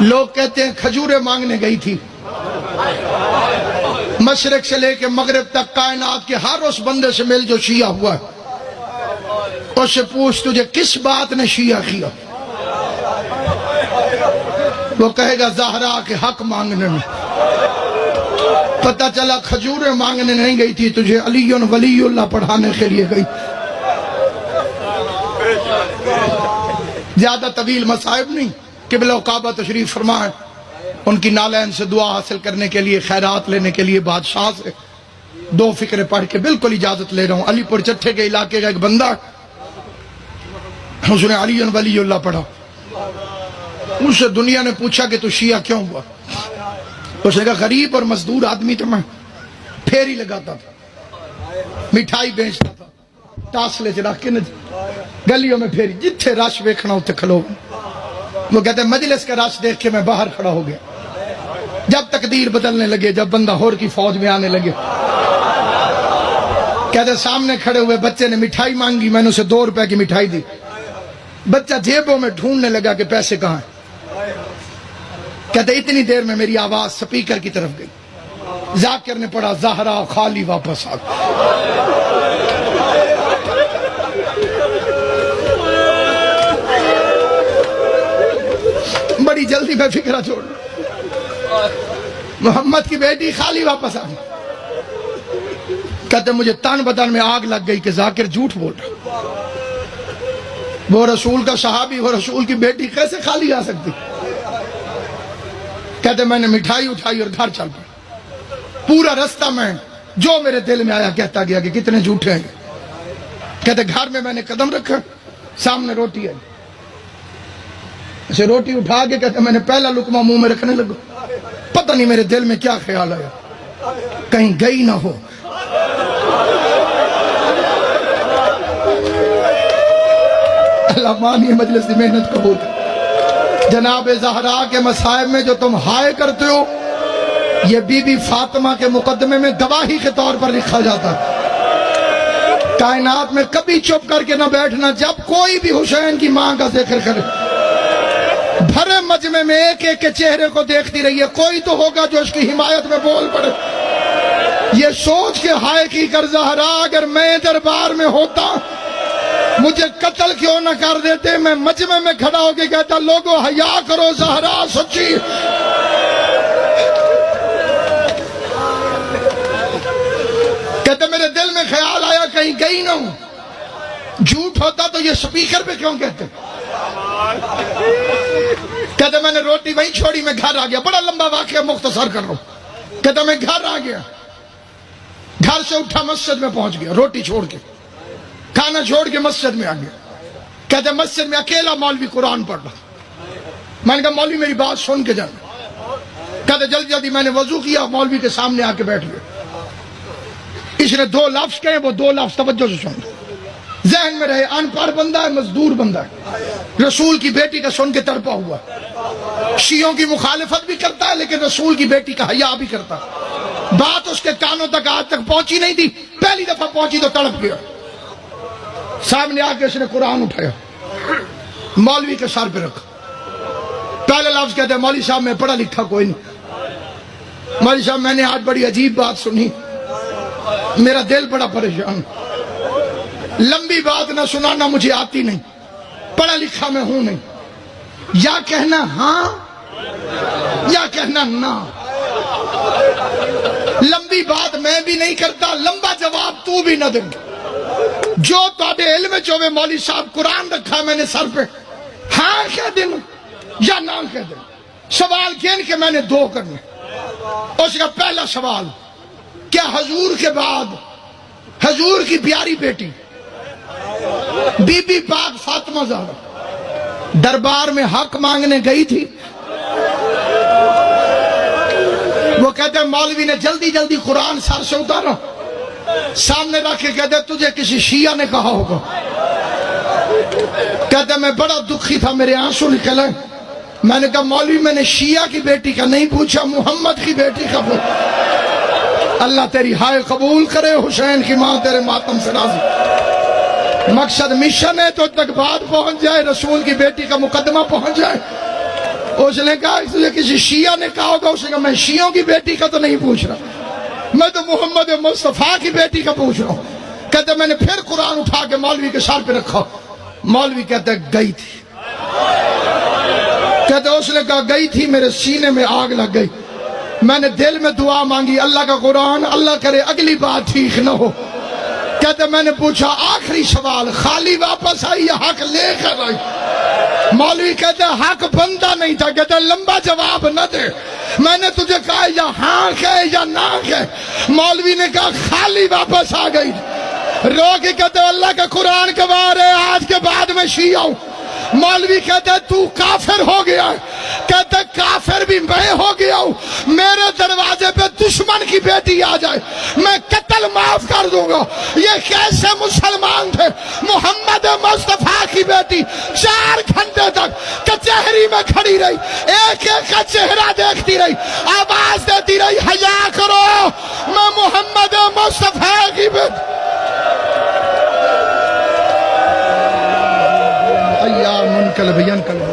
لوگ کہتے ہیں کھجوریں مانگنے گئی تھی، مشرق سے لے کے مغرب تک کائنات کے ہر اس بندے سے مل جو شیعہ ہوا ہے، اس سے پوچھ تجھے کس بات نے شیعہ کیا؟ وہ کہے گا زہرا کے حق مانگنے میں۔ پتہ چلا کھجوریں مانگنے نہیں گئی تھی، تجھے علی ولی اللہ پڑھانے کے لیے گئی۔ زیادہ طویل مصائب نہیں، قبلہ و کعبہ تشریف فرمائے، ان کی نالین سے دعا حاصل کرنے کے لیے، خیرات لینے کے لیے بادشاہ سے دو فکرے پڑھ کے بالکل اجازت لے رہا ہوں۔ علی پور چٹھے کے علاقے کا ایک بندہ، اس نے علی ولی اللہ پڑھا، اس سے دنیا نے پوچھا کہ تو شیعہ کیوں ہوا؟ اس نے کہا غریب اور مزدور آدمی تھا، میں پھیری لگاتا تھا، مٹھائی بیچتا تھا، ٹاسلے چ رکھ کے گلیوں میں پھیری، جتھے رش ویکھنا اتنے کھلو۔ وہ کہتے ہیں مجلس کا رش دیکھ کے میں باہر کھڑا ہو گیا، جب تقدیر بدلنے لگے، جب بندہ ہور کی فوج میں آنے لگے، کہتے سامنے کھڑے ہوئے بچے نے مٹھائی مانگی، میں نے اسے 2 روپے کی مٹھائی دی، بچہ جیبوں میں ڈھونڈنے لگا کہ پیسے کہاں ہیں۔ کہتے اتنی دیر میں میری آواز سپیکر کی طرف گئی، ذاکر نے پڑھا زہرا خالی واپس آ گئی۔ بڑی جلدی میں فکرہ چھوڑ، محمد کی بیٹی خالی واپس آ گئی۔ کہتے مجھے تن بدن میں آگ لگ گئی کہ ذاکر جھوٹ بول رہا، وہ رسول کا صحابی، وہ رسول کی بیٹی کیسے خالی آ سکتی؟ کہتے میں نے مٹھائی اٹھائی اور گھر چل پڑا، پورا رستہ میں جو میرے دل میں آیا کہتا گیا کہ کتنے جھوٹے ہیں۔ کہتے گھر میں نے قدم رکھا، سامنے روٹی ہے، اسے روٹی اٹھا کے کہتے میں نے پہلا لقمہ منہ میں رکھنے لگا، پتہ نہیں میرے دل میں کیا خیال آیا، کہیں گئی نہ ہو۔ اللہ مانی مجلس کی محنت قبول۔ جناب زہرا کے مصائب میں جو تم ہائے کرتے ہو، یہ بی بی فاطمہ کے مقدمے میں گواہی کے طور پر لکھا جاتا ہے۔ کائنات میں کبھی چپ کر کے نہ بیٹھنا، جب کوئی بھی حسین کی ماں کا ذکر کرے، بھرے مجمع میں ایک ایک کے چہرے کو دیکھتی رہیے، کوئی تو ہوگا جو اس کی حمایت میں بول پڑے۔ یہ سوچ کے ہائے کی کر زہرا اگر میں دربار میں ہوتا مجھے قتل کیوں نہ کر دیتے، میں مجمع میں کھڑا ہو کے کہتا لوگو حیا کرو، زہرا سچی۔ کہتے میرے دل میں خیال آیا کہیں گئی نہ ہوں، جھوٹ ہوتا تو یہ سپیکر پہ کیوں کہتے؟ کہتے میں نے روٹی وہیں چھوڑی، میں گھر آ گیا، بڑا لمبا واقعہ مختصر کر رہا ہوں۔ کہتے میں گھر آ گیا، گھر سے اٹھا مسجد میں پہنچ گیا، روٹی چھوڑ کے، کھانا چھوڑ کے مسجد میں آ گیا۔ کہتے مسجد میں اکیلا مولوی قرآن پڑھ رہا، میں نے کہا مولوی میری بات سن کے جانا۔ کہتے جلدی جلدی میں نے وضو کیا، مولوی کے سامنے آ کے بیٹھ گیا، اس نے 2 لفظ کہے، وہ 2 لفظ توجہ سے سن، ذہن میں رہے، ان پڑھ بندہ ہے، مزدور بندہ ہے، رسول کی بیٹی کا سن کے تڑپا ہوا، شیعوں کی مخالفت بھی کرتا ہے لیکن رسول کی بیٹی کا حیا بھی کرتا ہے۔ بات اس کے کانوں تک آج تک پہنچی نہیں تھی، پہلی دفعہ پہنچی تو تڑپ گیا۔ سامنے آ کے اس نے قرآن اٹھایا، مولوی کے سر پہ رکھا، پہلے لفظ کہتے ہیں مولوی صاحب میں پڑھا لکھا کوئی نہیں، مولوی صاحب میں نے آج بڑی عجیب بات سنی، میرا دل بڑا پریشان، لمبی بات نہ سنانا مجھے آتی نہیں، پڑھا لکھا میں ہوں نہیں، یا کہنا ہاں یا کہنا نہ، لمبی بات میں بھی نہیں کرتا، لمبا جواب تو بھی نہ دے، جو تھوڑے علم چوے مولوی صاحب قرآن رکھا میں نے سر پہ، ہاں کہہ دیں یا نہ کہہ دیں، سوال گن کے میں نے 2 کرنے۔ اس کا پہلا سوال، کیا حضور کے بعد حضور کی پیاری بیٹی بی بی پاک فاطمہ زہرا دربار میں حق مانگنے گئی تھی؟ وہ کہتے ہیں مولوی نے جلدی جلدی قرآن سر سے اتارا، سامنے رکھ کے کہتے تجھے کسی شیعہ نے کہا ہوگا۔ کہتے میں بڑا دکھی تھا، میرے آنسو نکلے، میں نے کہا مولوی میں نے شیعہ کی بیٹی کا نہیں پوچھا، محمد کی بیٹی کا پوچھا۔ اللہ تیری ہائے قبول کرے، حسین کی ماں تیرے ماتم سے راضی۔ مقصد مشن ہے تو تک بات پہنچ جائے، رسول کی بیٹی کا مقدمہ پہنچ جائے۔ او اس نے کہا تجھے کسی شیعہ نے کہا ہوگا. اس نے کہا میں شیعوں کی بیٹی کا تو نہیں پوچھ رہا, میں تو محمد مصطفیٰ کی بیٹی کا پوچھ رہا ہوں. کہتے میں نے پھر قرآن اٹھا کے مولوی کے سر پہ رکھا. مولوی کہتے گئی تھی. کہتے اس نے کہا گئی تھی, میرے سینے میں آگ لگ گئی. میں نے دل میں دعا مانگی, اللہ کا قرآن, اللہ کرے اگلی بات ٹھیک نہ ہو. کہتے میں نے پوچھا آخری سوال, خالی واپس آئی یا حق لے کر آئی؟ مولوی کہتے حق بندہ نہیں تھا. کہتے لمبا جواب نہ دے, میں نے تجھے کہا یا ہاں کہے یا نہ کہے. مولوی نے کہا خالی واپس آ گئی. رو کے کہتے اللہ کا قرآن گواہ ہے, آج کے بعد میں شیعہ ہوں. مولوی کہتے تو کافر ہو گیا ہے. کہتے کافر بھی میں ہو گیا ہوں. میرے دروازے پہ دشمن کی بیٹی آ جائے میں قتل معاف کر دوں گا. یہ کیسے مسلمان تھے؟ محمد مصطفیٰ کی بیٹی 4 گھنٹے تک کچہری میں کھڑی رہی, ایک ایک کا چہرہ دیکھتی رہی, آواز دیتی رہی حیا کرو, میں محمد مصطفیٰ کی بیٹی. یا منقلب ینقلب